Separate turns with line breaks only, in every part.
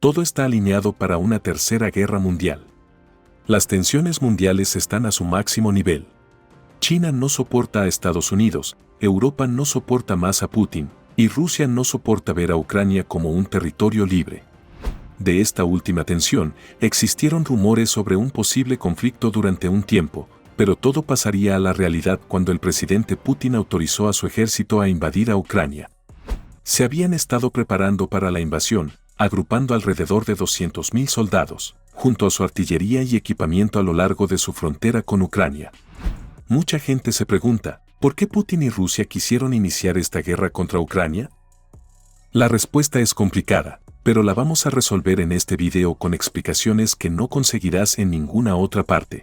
Todo está alineado para una tercera guerra mundial. Las tensiones mundiales están a su máximo nivel. China no soporta a Estados Unidos, Europa no soporta más a Putin, y Rusia no soporta ver a Ucrania como un territorio libre. De esta última tensión, existieron rumores sobre un posible conflicto durante un tiempo, pero todo pasaría a la realidad cuando el presidente Putin autorizó a su ejército a invadir a Ucrania. Se habían estado preparando para la invasión, agrupando alrededor de 200.000 soldados, junto a su artillería y equipamiento a lo largo de su frontera con Ucrania. Mucha gente se pregunta, ¿por qué Putin y Rusia quisieron iniciar esta guerra contra Ucrania? La respuesta es complicada, pero la vamos a resolver en este video con explicaciones que no conseguirás en ninguna otra parte.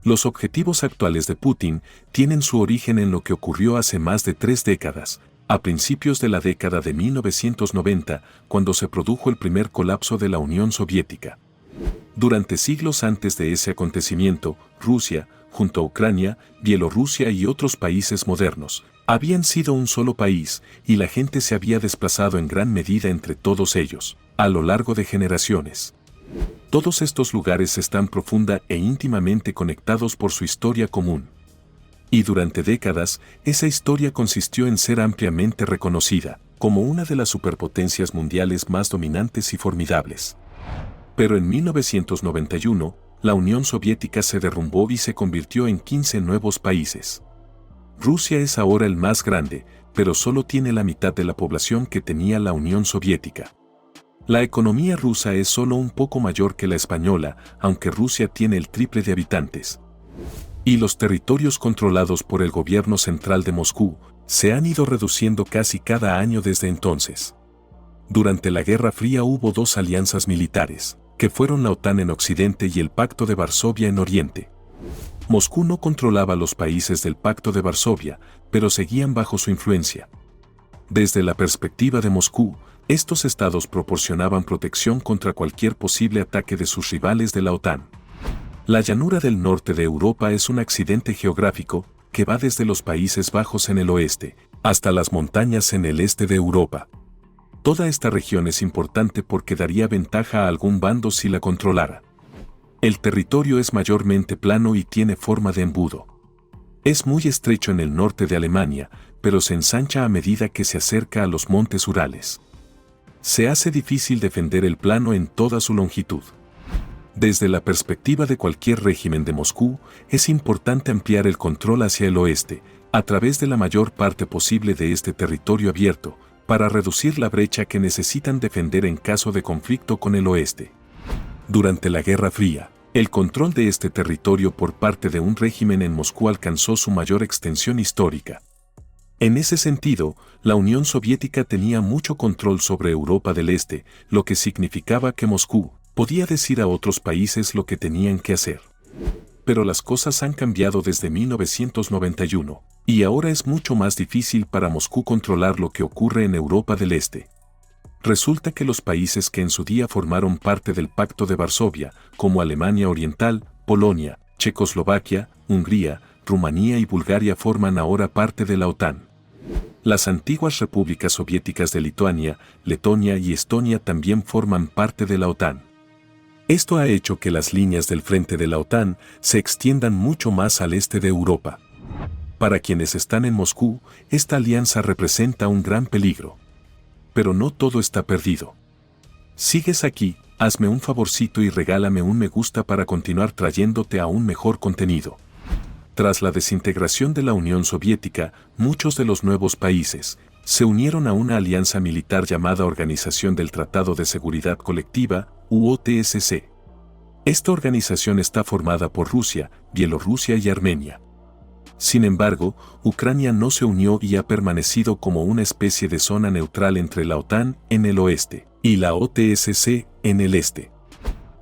Los objetivos actuales de Putin tienen su origen en lo que ocurrió hace más de 3 décadas, a principios de la década de 1990, cuando se produjo el primer colapso de la Unión Soviética. Durante siglos antes de ese acontecimiento, Rusia, junto a Ucrania, Bielorrusia y otros países modernos, habían sido un solo país, y la gente se había desplazado en gran medida entre todos ellos, a lo largo de generaciones. Todos estos lugares están profunda e íntimamente conectados por su historia común. Y durante décadas, esa historia consistió en ser ampliamente reconocida como una de las superpotencias mundiales más dominantes y formidables. Pero en 1991, la Unión Soviética se derrumbó y se convirtió en 15 nuevos países. Rusia es ahora el más grande, pero solo tiene la mitad de la población que tenía la Unión Soviética. La economía rusa es solo un poco mayor que la española, aunque Rusia tiene el triple de habitantes. Y los territorios controlados por el gobierno central de Moscú se han ido reduciendo casi cada año desde entonces. Durante la Guerra Fría hubo 2 alianzas militares, que fueron la OTAN en Occidente y el Pacto de Varsovia en Oriente. Moscú no controlaba los países del Pacto de Varsovia, pero seguían bajo su influencia. Desde la perspectiva de Moscú, estos estados proporcionaban protección contra cualquier posible ataque de sus rivales de la OTAN. La llanura del norte de Europa es un accidente geográfico que va desde los Países Bajos en el oeste hasta las montañas en el este de Europa. Toda esta región es importante porque daría ventaja a algún bando si la controlara. El territorio es mayormente plano y tiene forma de embudo. Es muy estrecho en el norte de Alemania, pero se ensancha a medida que se acerca a los montes Urales. Se hace difícil defender el plano en toda su longitud. Desde la perspectiva de cualquier régimen de Moscú, es importante ampliar el control hacia el oeste, a través de la mayor parte posible de este territorio abierto, para reducir la brecha que necesitan defender en caso de conflicto con el oeste. Durante la Guerra Fría, el control de este territorio por parte de un régimen en Moscú alcanzó su mayor extensión histórica. En ese sentido, la Unión Soviética tenía mucho control sobre Europa del Este, lo que significaba que Moscú podía decir a otros países lo que tenían que hacer. Pero las cosas han cambiado desde 1991, y ahora es mucho más difícil para Moscú controlar lo que ocurre en Europa del Este. Resulta que los países que en su día formaron parte del Pacto de Varsovia, como Alemania Oriental, Polonia, Checoslovaquia, Hungría, Rumanía y Bulgaria forman ahora parte de la OTAN. Las antiguas repúblicas soviéticas de Lituania, Letonia y Estonia también forman parte de la OTAN. Esto ha hecho que las líneas del frente de la OTAN se extiendan mucho más al este de Europa. Para quienes están en Moscú, esta alianza representa un gran peligro. Pero no todo está perdido. ¿Sigues aquí? Hazme un favorcito y regálame un me gusta para continuar trayéndote aún mejor contenido. Tras la desintegración de la Unión Soviética, muchos de los nuevos países se unieron a una alianza militar llamada Organización del Tratado de Seguridad Colectiva, UOTSC. Esta organización está formada por Rusia, Bielorrusia y Armenia. Sin embargo, Ucrania no se unió y ha permanecido como una especie de zona neutral entre la OTAN en el oeste y la OTSC en el este.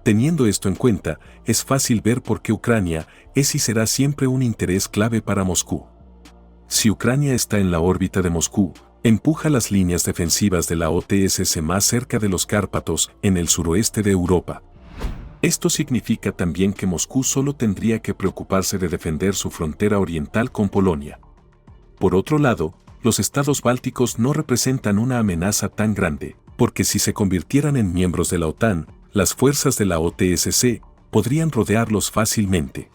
Teniendo esto en cuenta, es fácil ver por qué Ucrania es y será siempre un interés clave para Moscú. Si Ucrania está en la órbita de Moscú, empuja las líneas defensivas de la OTSC más cerca de los Cárpatos en el suroeste de Europa. Esto significa también que Moscú solo tendría que preocuparse de defender su frontera oriental con Polonia. Por otro lado, los estados bálticos no representan una amenaza tan grande, porque si se convirtieran en miembros de la OTAN, las fuerzas de la OTSC podrían rodearlos fácilmente.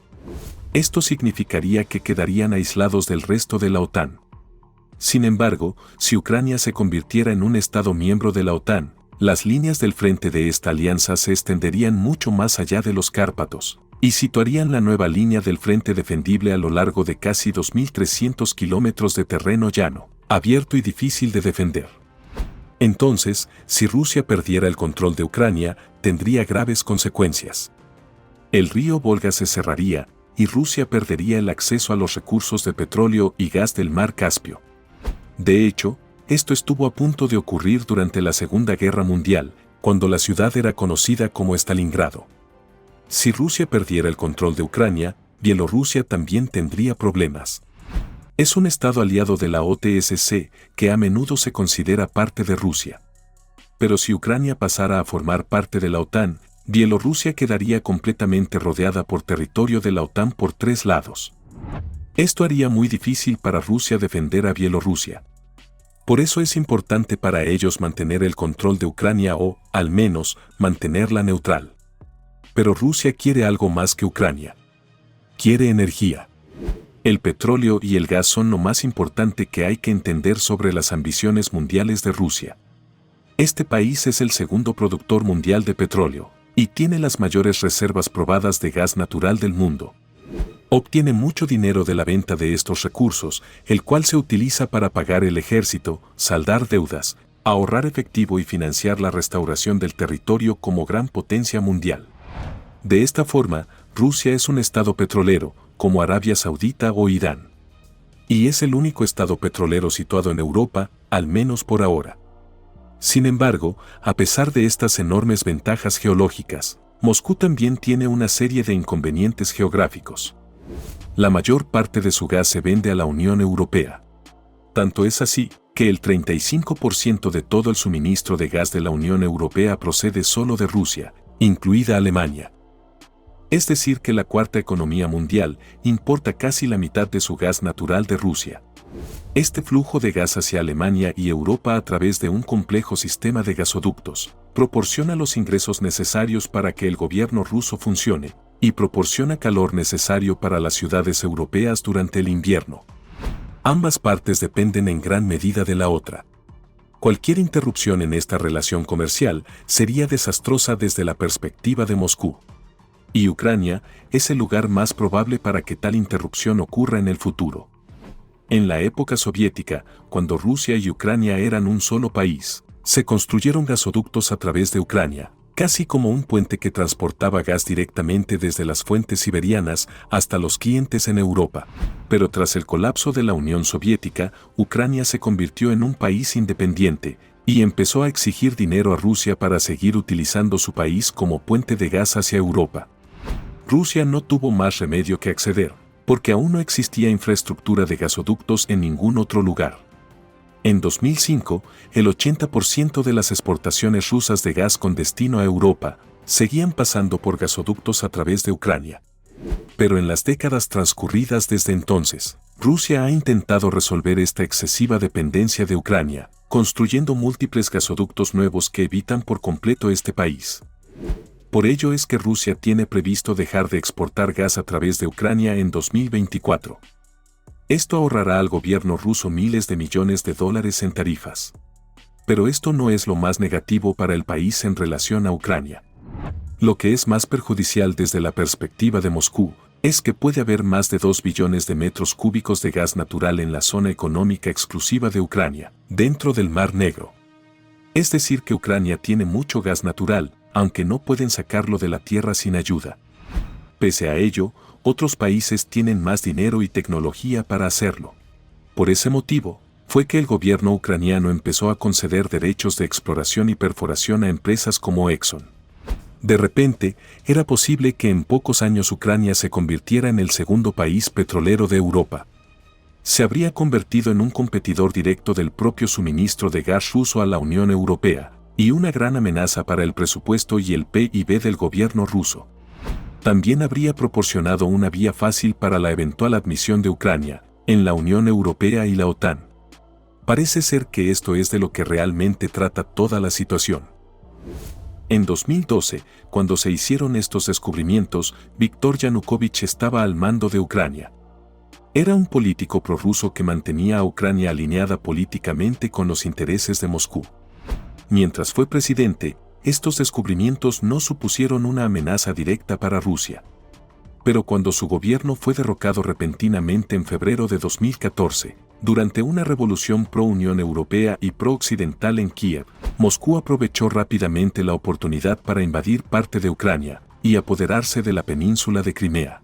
Esto significaría que quedarían aislados del resto de la OTAN. Sin embargo, si Ucrania se convirtiera en un Estado miembro de la OTAN, las líneas del frente de esta alianza se extenderían mucho más allá de los Cárpatos, y situarían la nueva línea del frente defendible a lo largo de casi 2.300 kilómetros de terreno llano, abierto y difícil de defender. Entonces, si Rusia perdiera el control de Ucrania, tendría graves consecuencias. El río Volga se cerraría, y Rusia perdería el acceso a los recursos de petróleo y gas del mar Caspio. De hecho, esto estuvo a punto de ocurrir durante la Segunda Guerra Mundial, cuando la ciudad era conocida como Stalingrado. Si Rusia perdiera el control de Ucrania, Bielorrusia también tendría problemas. Es un estado aliado de la OTSC que a menudo se considera parte de Rusia. Pero si Ucrania pasara a formar parte de la OTAN, Bielorrusia quedaría completamente rodeada por territorio de la OTAN por 3 lados. Esto haría muy difícil para Rusia defender a Bielorrusia. Por eso es importante para ellos mantener el control de Ucrania o, al menos, mantenerla neutral. Pero Rusia quiere algo más que Ucrania. Quiere energía. El petróleo y el gas son lo más importante que hay que entender sobre las ambiciones mundiales de Rusia. Este país es el segundo productor mundial de petróleo, y tiene las mayores reservas probadas de gas natural del mundo. Obtiene mucho dinero de la venta de estos recursos, el cual se utiliza para pagar el ejército, saldar deudas, ahorrar efectivo y financiar la restauración del territorio como gran potencia mundial. De esta forma, Rusia es un estado petrolero, como Arabia Saudita o Irán. Y es el único estado petrolero situado en Europa, al menos por ahora. Sin embargo, a pesar de estas enormes ventajas geológicas, Moscú también tiene una serie de inconvenientes geográficos. La mayor parte de su gas se vende a la Unión Europea. Tanto es así, que el 35% de todo el suministro de gas de la Unión Europea procede solo de Rusia, incluida Alemania. Es decir que la cuarta economía mundial importa casi la mitad de su gas natural de Rusia. Este flujo de gas hacia Alemania y Europa a través de un complejo sistema de gasoductos proporciona los ingresos necesarios para que el gobierno ruso funcione, y proporciona calor necesario para las ciudades europeas durante el invierno. Ambas partes dependen en gran medida de la otra. Cualquier interrupción en esta relación comercial sería desastrosa desde la perspectiva de Moscú. Y Ucrania es el lugar más probable para que tal interrupción ocurra en el futuro. En la época soviética, cuando Rusia y Ucrania eran un solo país, se construyeron gasoductos a través de Ucrania, casi como un puente que transportaba gas directamente desde las fuentes siberianas hasta los clientes en Europa. Pero tras el colapso de la Unión Soviética, Ucrania se convirtió en un país independiente y empezó a exigir dinero a Rusia para seguir utilizando su país como puente de gas hacia Europa. Rusia no tuvo más remedio que acceder, porque aún no existía infraestructura de gasoductos en ningún otro lugar. En 2005, el 80% de las exportaciones rusas de gas con destino a Europa seguían pasando por gasoductos a través de Ucrania. Pero en las décadas transcurridas desde entonces, Rusia ha intentado resolver esta excesiva dependencia de Ucrania, construyendo múltiples gasoductos nuevos que evitan por completo este país. Por ello es que Rusia tiene previsto dejar de exportar gas a través de Ucrania en 2024. Esto ahorrará al gobierno ruso miles de millones de dólares en tarifas. Pero esto no es lo más negativo para el país en relación a Ucrania. Lo que es más perjudicial desde la perspectiva de Moscú es que puede haber más de 2 billones de metros cúbicos de gas natural en la zona económica exclusiva de Ucrania, dentro del Mar Negro. Es decir que Ucrania tiene mucho gas natural, aunque no pueden sacarlo de la tierra sin ayuda. Pese a ello, otros países tienen más dinero y tecnología para hacerlo. Por ese motivo, fue que el gobierno ucraniano empezó a conceder derechos de exploración y perforación a empresas como Exxon. De repente, era posible que en pocos años Ucrania se convirtiera en el segundo país petrolero de Europa. Se habría convertido en un competidor directo del propio suministro de gas ruso a la Unión Europea, y una gran amenaza para el presupuesto y el PIB del gobierno ruso. También habría proporcionado una vía fácil para la eventual admisión de Ucrania en la Unión Europea y la OTAN. Parece ser que esto es de lo que realmente trata toda la situación. En 2012, cuando se hicieron estos descubrimientos, Viktor Yanukovych estaba al mando de Ucrania. Era un político prorruso que mantenía a Ucrania alineada políticamente con los intereses de Moscú. Mientras fue presidente, estos descubrimientos no supusieron una amenaza directa para Rusia. Pero cuando su gobierno fue derrocado repentinamente en febrero de 2014, durante una revolución pro-Unión Europea y pro-occidental en Kiev, Moscú aprovechó rápidamente la oportunidad para invadir parte de Ucrania y apoderarse de la península de Crimea.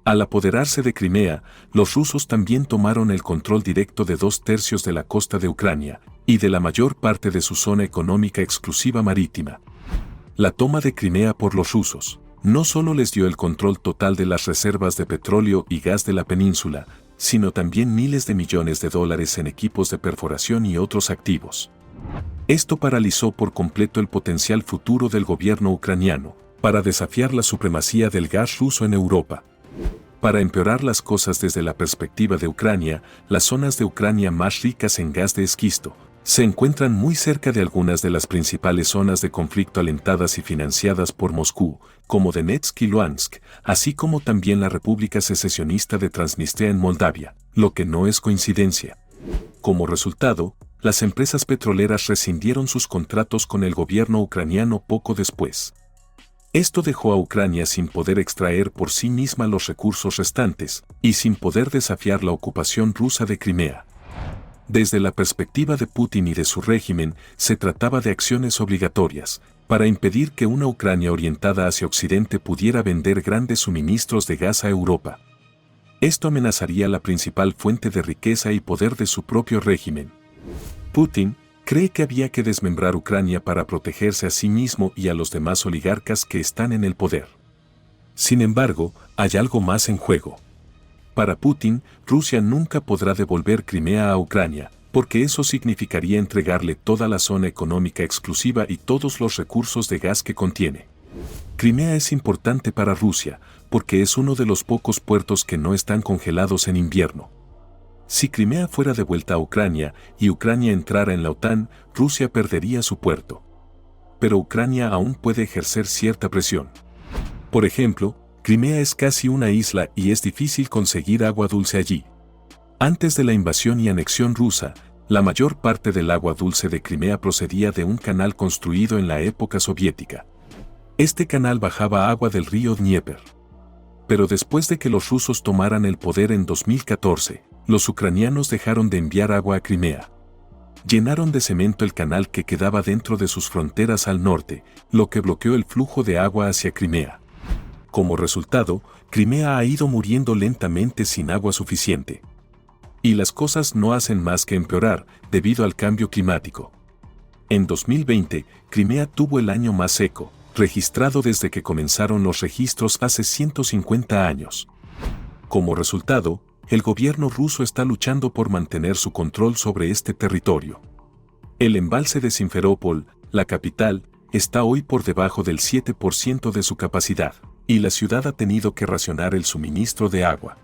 Al apoderarse de Crimea, los rusos también tomaron el control directo de 2/3 de la costa de Ucrania y de la mayor parte de su zona económica exclusiva marítima. La toma de Crimea por los rusos no solo les dio el control total de las reservas de petróleo y gas de la península, sino también miles de millones de dólares en equipos de perforación y otros activos. Esto paralizó por completo el potencial futuro del gobierno ucraniano para desafiar la supremacía del gas ruso en Europa. Para empeorar las cosas desde la perspectiva de Ucrania, las zonas de Ucrania más ricas en gas de esquisto se encuentran muy cerca de algunas de las principales zonas de conflicto alentadas y financiadas por Moscú, como Donetsk y Luhansk, así como también la República Secesionista de Transnistria en Moldavia, lo que no es coincidencia. Como resultado, las empresas petroleras rescindieron sus contratos con el gobierno ucraniano poco después. Esto dejó a Ucrania sin poder extraer por sí misma los recursos restantes y sin poder desafiar la ocupación rusa de Crimea. Desde la perspectiva de Putin y de su régimen, se trataba de acciones obligatorias, para impedir que una Ucrania orientada hacia Occidente pudiera vender grandes suministros de gas a Europa. Esto amenazaría la principal fuente de riqueza y poder de su propio régimen. Putin cree que había que desmembrar Ucrania para protegerse a sí mismo y a los demás oligarcas que están en el poder. Sin embargo, hay algo más en juego. Para Putin, Rusia nunca podrá devolver Crimea a Ucrania, porque eso significaría entregarle toda la zona económica exclusiva y todos los recursos de gas que contiene. Crimea es importante para Rusia, porque es uno de los pocos puertos que no están congelados en invierno. Si Crimea fuera devuelta a Ucrania y Ucrania entrara en la OTAN, Rusia perdería su puerto. Pero Ucrania aún puede ejercer cierta presión. Por ejemplo, Crimea es casi una isla y es difícil conseguir agua dulce allí. Antes de la invasión y anexión rusa, la mayor parte del agua dulce de Crimea procedía de un canal construido en la época soviética. Este canal bajaba agua del río Dnieper. Pero después de que los rusos tomaran el poder en 2014, los ucranianos dejaron de enviar agua a Crimea. Llenaron de cemento el canal que quedaba dentro de sus fronteras al norte, lo que bloqueó el flujo de agua hacia Crimea. Como resultado, Crimea ha ido muriendo lentamente sin agua suficiente. Y las cosas no hacen más que empeorar debido al cambio climático. En 2020, Crimea tuvo el año más seco, registrado desde que comenzaron los registros hace 150 años. Como resultado, el gobierno ruso está luchando por mantener su control sobre este territorio. El embalse de Simferópol, la capital, está hoy por debajo del 7% de su capacidad, y la ciudad ha tenido que racionar el suministro de agua.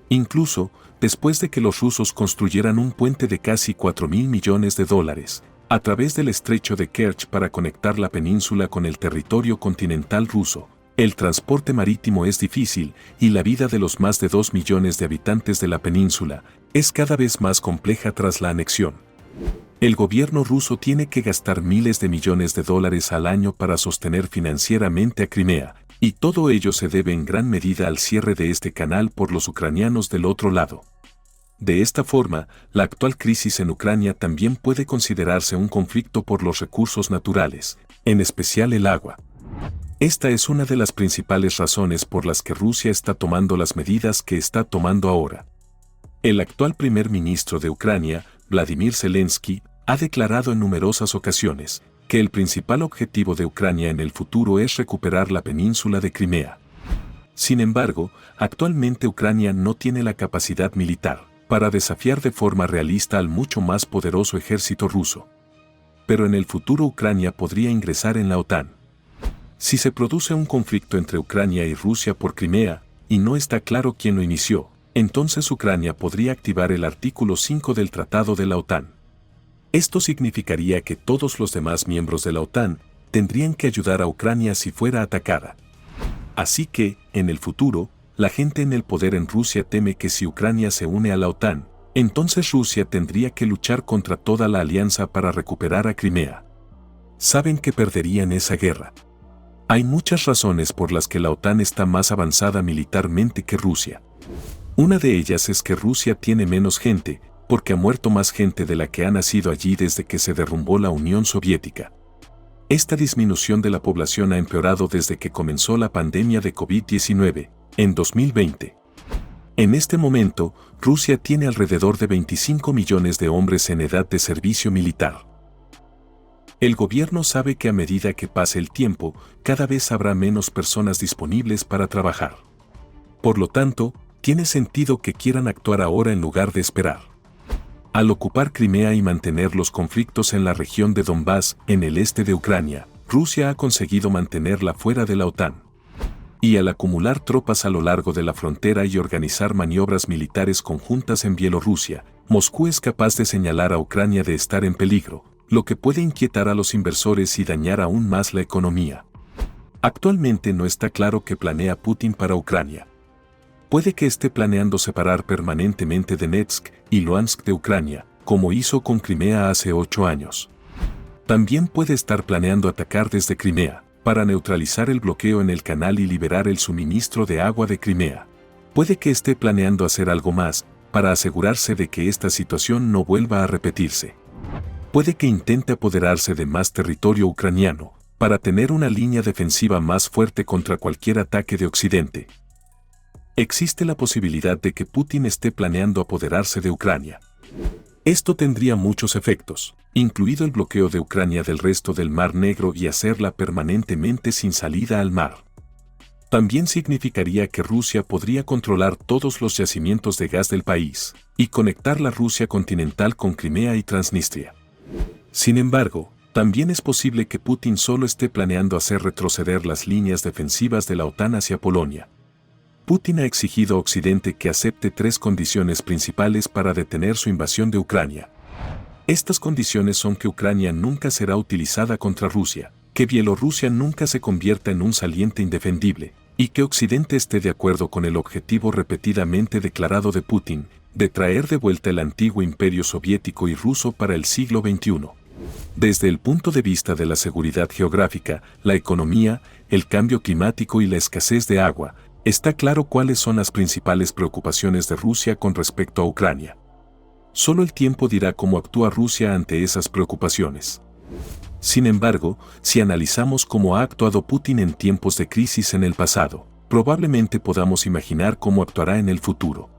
Incluso, después de que los rusos construyeran un puente de casi $4.000 millones a través del estrecho de Kerch para conectar la península con el territorio continental ruso, el transporte marítimo es difícil y la vida de los más de 2 millones de habitantes de la península es cada vez más compleja tras la anexión. El gobierno ruso tiene que gastar miles de millones de dólares al año para sostener financieramente a Crimea, y todo ello se debe en gran medida al cierre de este canal por los ucranianos del otro lado. De esta forma, la actual crisis en Ucrania también puede considerarse un conflicto por los recursos naturales, en especial el agua. Esta es una de las principales razones por las que Rusia está tomando las medidas que está tomando ahora. El actual primer ministro de Ucrania, Vladimir Zelensky, ha declarado en numerosas ocasiones que el principal objetivo de Ucrania en el futuro es recuperar la península de Crimea. Sin embargo, actualmente Ucrania no tiene la capacidad militar para desafiar de forma realista al mucho más poderoso ejército ruso. Pero en el futuro Ucrania podría ingresar en la OTAN. Si se produce un conflicto entre Ucrania y Rusia por Crimea, y no está claro quién lo inició, entonces Ucrania podría activar el artículo 5 del Tratado de la OTAN. Esto significaría que todos los demás miembros de la OTAN tendrían que ayudar a Ucrania si fuera atacada. Así que, en el futuro, la gente en el poder en Rusia teme que si Ucrania se une a la OTAN, entonces Rusia tendría que luchar contra toda la alianza para recuperar a Crimea. Saben que perderían esa guerra. Hay muchas razones por las que la OTAN está más avanzada militarmente que Rusia. Una de ellas es que Rusia tiene menos gente, porque ha muerto más gente de la que ha nacido allí desde que se derrumbó la Unión Soviética. Esta disminución de la población ha empeorado desde que comenzó la pandemia de COVID-19, en 2020. En este momento, Rusia tiene alrededor de 25 millones de hombres en edad de servicio militar. El gobierno sabe que a medida que pase el tiempo, cada vez habrá menos personas disponibles para trabajar. Por lo tanto, tiene sentido que quieran actuar ahora en lugar de esperar. Al ocupar Crimea y mantener los conflictos en la región de Donbass, en el este de Ucrania, Rusia ha conseguido mantenerla fuera de la OTAN. Y al acumular tropas a lo largo de la frontera y organizar maniobras militares conjuntas en Bielorrusia, Moscú es capaz de señalar a Ucrania de estar en peligro, lo que puede inquietar a los inversores y dañar aún más la economía. Actualmente no está claro qué planea Putin para Ucrania. Puede que esté planeando separar permanentemente Donetsk y Luhansk de Ucrania, como hizo con Crimea hace 8 años. También puede estar planeando atacar desde Crimea, para neutralizar el bloqueo en el canal y liberar el suministro de agua de Crimea. Puede que esté planeando hacer algo más, para asegurarse de que esta situación no vuelva a repetirse. Puede que intente apoderarse de más territorio ucraniano, para tener una línea defensiva más fuerte contra cualquier ataque de Occidente. Existe la posibilidad de que Putin esté planeando apoderarse de Ucrania. Esto tendría muchos efectos, incluido el bloqueo de Ucrania del resto del Mar Negro y hacerla permanentemente sin salida al mar. También significaría que Rusia podría controlar todos los yacimientos de gas del país y conectar la Rusia continental con Crimea y Transnistria. Sin embargo, también es posible que Putin solo esté planeando hacer retroceder las líneas defensivas de la OTAN hacia Polonia. Putin ha exigido a Occidente que acepte 3 condiciones principales para detener su invasión de Ucrania. Estas condiciones son que Ucrania nunca será utilizada contra Rusia, que Bielorrusia nunca se convierta en un saliente indefendible, y que Occidente esté de acuerdo con el objetivo repetidamente declarado de Putin, de traer de vuelta el antiguo imperio soviético y ruso para el siglo XXI. Desde el punto de vista de la seguridad geográfica, la economía, el cambio climático y la escasez de agua, está claro cuáles son las principales preocupaciones de Rusia con respecto a Ucrania. Solo el tiempo dirá cómo actúa Rusia ante esas preocupaciones. Sin embargo, si analizamos cómo ha actuado Putin en tiempos de crisis en el pasado, probablemente podamos imaginar cómo actuará en el futuro.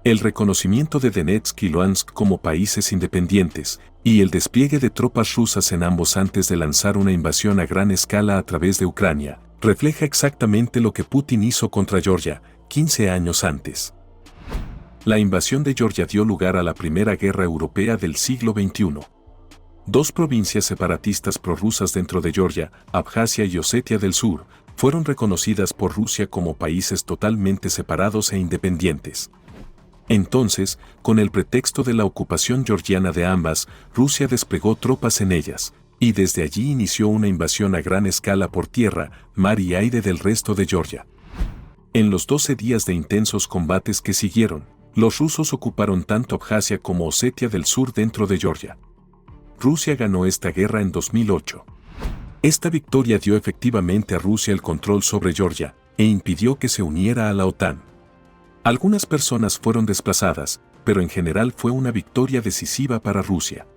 El reconocimiento de Donetsk y Luhansk como países independientes, y el despliegue de tropas rusas en ambos antes de lanzar una invasión a gran escala a través de Ucrania, refleja exactamente lo que Putin hizo contra Georgia 15 años antes. La invasión de Georgia dio lugar a la Primera Guerra Europea del siglo XXI. 2 provincias separatistas prorrusas dentro de Georgia, Abjasia y Osetia del Sur, fueron reconocidas por Rusia como países totalmente separados e independientes. Entonces, con el pretexto de la ocupación georgiana de ambas, Rusia desplegó tropas en ellas, y desde allí inició una invasión a gran escala por tierra, mar y aire del resto de Georgia. En los 12 días de intensos combates que siguieron, los rusos ocuparon tanto Abjasia como Osetia del Sur dentro de Georgia. Rusia ganó esta guerra en 2008. Esta victoria dio efectivamente a Rusia el control sobre Georgia, e impidió que se uniera a la OTAN. Algunas personas fueron desplazadas, pero en general fue una victoria decisiva para Rusia.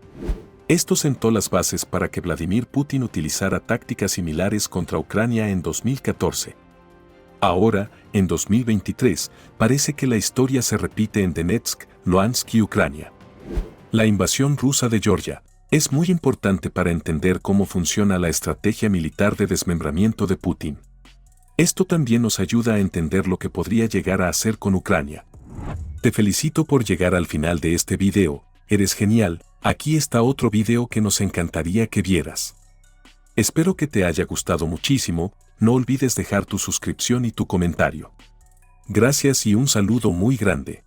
Esto sentó las bases para que Vladimir Putin utilizara tácticas similares contra Ucrania en 2014. Ahora, en 2023, parece que la historia se repite en Donetsk, Luhansk y Ucrania. La invasión rusa de Georgia es muy importante para entender cómo funciona la estrategia militar de desmembramiento de Putin. Esto también nos ayuda a entender lo que podría llegar a hacer con Ucrania. Te felicito por llegar al final de este video, eres genial. Aquí está otro video que nos encantaría que vieras. Espero que te haya gustado muchísimo, no olvides dejar tu suscripción y tu comentario. Gracias y un saludo muy grande.